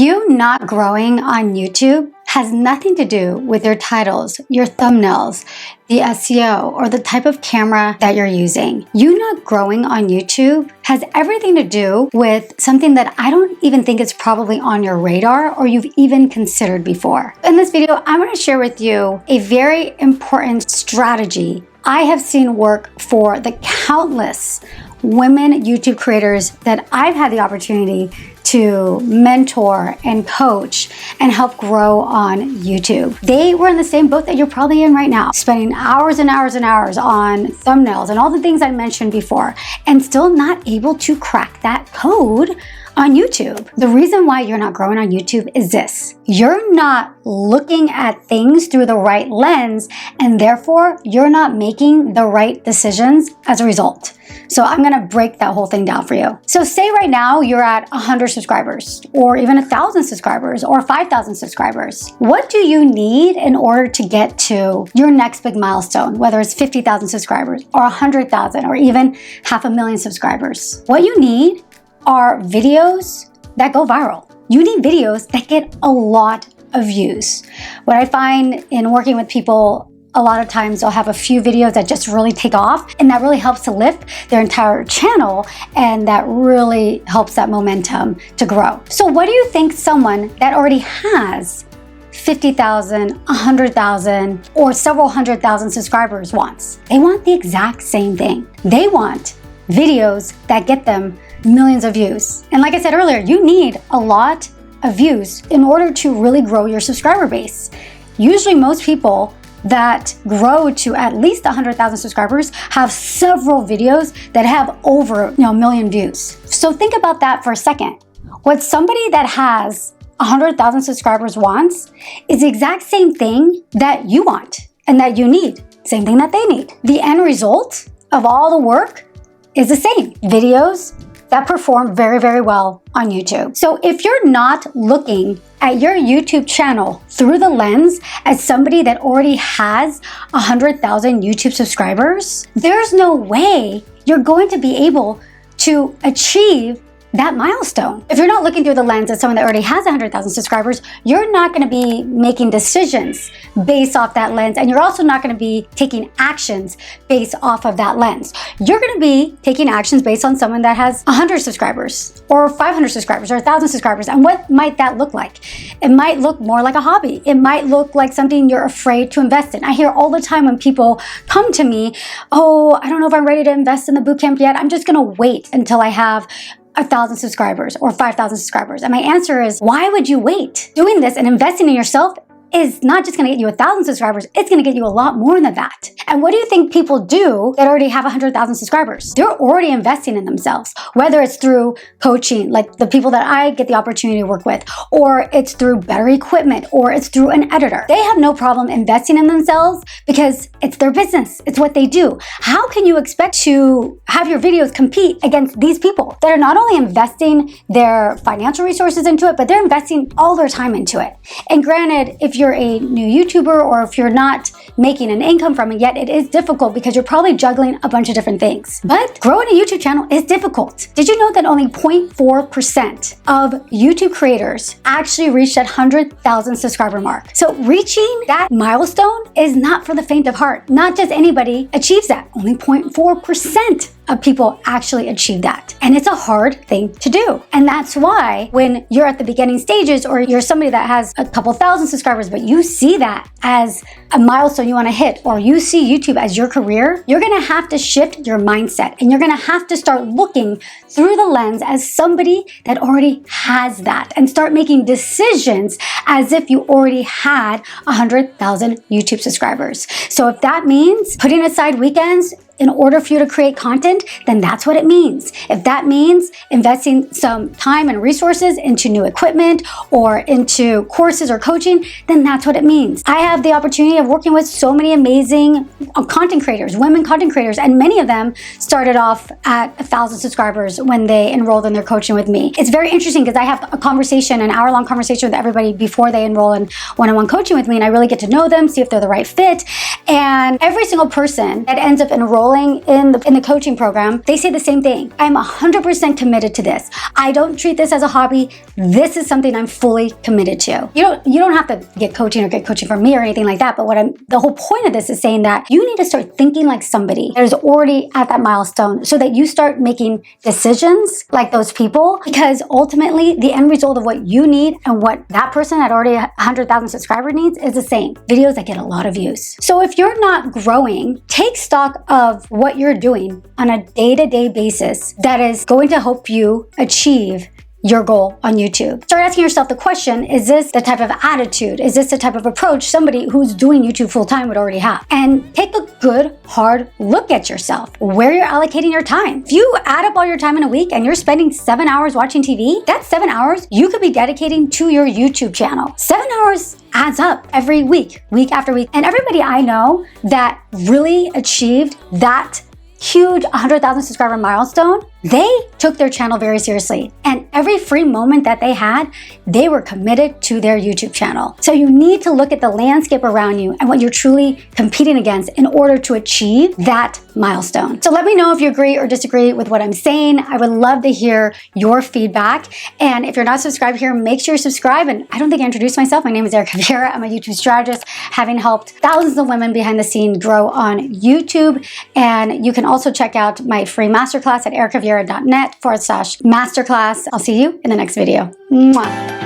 You not growing on YouTube has nothing to do with your titles, your thumbnails, the SEO, or the type of camera that you're using. You not growing on YouTube has everything to do with something that I don't even think is probably on your radar or you've even considered before. In this video, I'm going to share with you a very important strategy I have seen work for the countless women YouTube creators that I've had the opportunity to mentor and coach and help grow on YouTube. They were in the same boat that you're probably in right now, spending hours and hours and hours on thumbnails and all the things I mentioned before, and still not able to crack that code on YouTube. The reason why you're not growing on YouTube is this: you're not looking at things through the right lens, and therefore you're not making the right decisions as a result. So I'm gonna break that whole thing down for you. So say right now you're at 100 subscribers, or even 1,000 subscribers, or 5,000 subscribers. What do you need in order to get to your next big milestone, whether it's 50,000 subscribers, or 100,000, or even 500,000 subscribers? What you need are videos that go viral. You need videos that get a lot of views. What I find in working with people, a lot of times they'll have a few videos that just really take off, and that really helps to lift their entire channel, and that really helps that momentum to grow. So what do you think someone that already has 50,000, 100,000, or several 100,000 subscribers wants? They want the exact same thing. They want videos that get them millions of views. And like I said earlier, you need a lot of views in order to really grow your subscriber base. Usually most people that grow to at least 100,000 subscribers have several videos that have over a million views. So think about that for a second. What somebody that has 100,000 subscribers wants is the exact same thing that you want and that you need. Same thing that they need. The end result of all the work is the same: videos that perform very, very well on YouTube. So if you're not looking at your YouTube channel through the lens as somebody that already has 100,000 YouTube subscribers, there's no way you're going to be able to achieve that milestone. If you're not looking through the lens as someone that already has 100,000 subscribers, you're not gonna be making decisions based off that lens, and you're also not gonna be taking actions based off of that lens. You're gonna be taking actions based on someone that has 100 subscribers, or 500 subscribers, or 1,000 subscribers, and what might that look like? It might look more like a hobby. It might look like something you're afraid to invest in. I hear all the time when people come to me, oh, I don't know if I'm ready to invest in the bootcamp yet. I'm just gonna wait until I have 1,000 subscribers or 5,000 subscribers. And my answer is, why would you wait? Doing this and investing in yourself is not just gonna get you 1,000 subscribers, it's gonna get you a lot more than that. And what do you think people do that already have 100,000 subscribers? They're already investing in themselves, whether it's through coaching, like the people that I get the opportunity to work with, or it's through better equipment, or it's through an editor. They have no problem investing in themselves because it's their business, it's what they do. How can you expect to have your videos compete against these people that are not only investing their financial resources into it, but they're investing all their time into it? And granted, if you're a new YouTuber, or if you're not making an income from it yet, it is difficult because you're probably juggling a bunch of different things. But growing a YouTube channel is difficult. Did you know that only 0.4% of YouTube creators actually reach that 100,000 subscriber mark? So reaching that milestone is not for the faint of heart. Not just anybody achieves that. Only 0.4% of people actually achieve that. And it's a hard thing to do. And that's why when you're at the beginning stages, or you're somebody that has a couple thousand subscribers, but you see that as a milestone you want to hit, or you see YouTube as your career, you're going to have to shift your mindset, and you're going to have to start looking through the lens as somebody that already has that, and start making decisions as if you already had 100,000 YouTube subscribers. So if that means putting aside weekends in order for you to create content, then that's what it means. If that means investing some time and resources into new equipment or into courses or coaching, then that's what it means. I have the opportunity of working with so many amazing content creators, women content creators, and many of them started off at 1,000 subscribers when they enrolled in their coaching with me. It's very interesting because I have a conversation, an hour-long conversation with everybody before they enroll in one-on-one coaching with me, and I really get to know them, see if they're the right fit. And every single person that ends up enrolling enrolling in the coaching program, they say the same thing. I'm 100% committed to this. I don't treat this as a hobby. This is something I'm fully committed to. You don't have to get coaching from me or anything like that. But the whole point of this is saying that you need to start thinking like somebody that is already at that milestone, so that you start making decisions like those people, because ultimately the end result of what you need and what that person at already 100,000 subscribers needs is the same. Videos that get a lot of views. So if you're not growing, take stock of what you're doing on a day-to-day basis that is going to help you achieve your goal on YouTube. Start asking yourself the question, is this the type of attitude? Is this the type of approach somebody who's doing YouTube full-time would already have? And take a good, hard look at yourself, where you're allocating your time. If you add up all your time in a week and you're spending 7 hours watching TV, that's 7 hours you could be dedicating to your YouTube channel. 7 hours adds up every week, week after week. And everybody I know that really achieved that huge 100,000 subscriber milestone, they took their channel very seriously. And every free moment that they had, they were committed to their YouTube channel. So you need to look at the landscape around you and what you're truly competing against in order to achieve that milestone. So let me know if you agree or disagree with what I'm saying. I would love to hear your feedback. And if you're not subscribed here, make sure you subscribe. And I don't think I introduced myself. My name is Erica Vieira. I'm a YouTube strategist, having helped thousands of women behind the scene grow on YouTube. And you can also check out my free masterclass at ericaviera.net/masterclass. I'll see you in the next video. Mwah.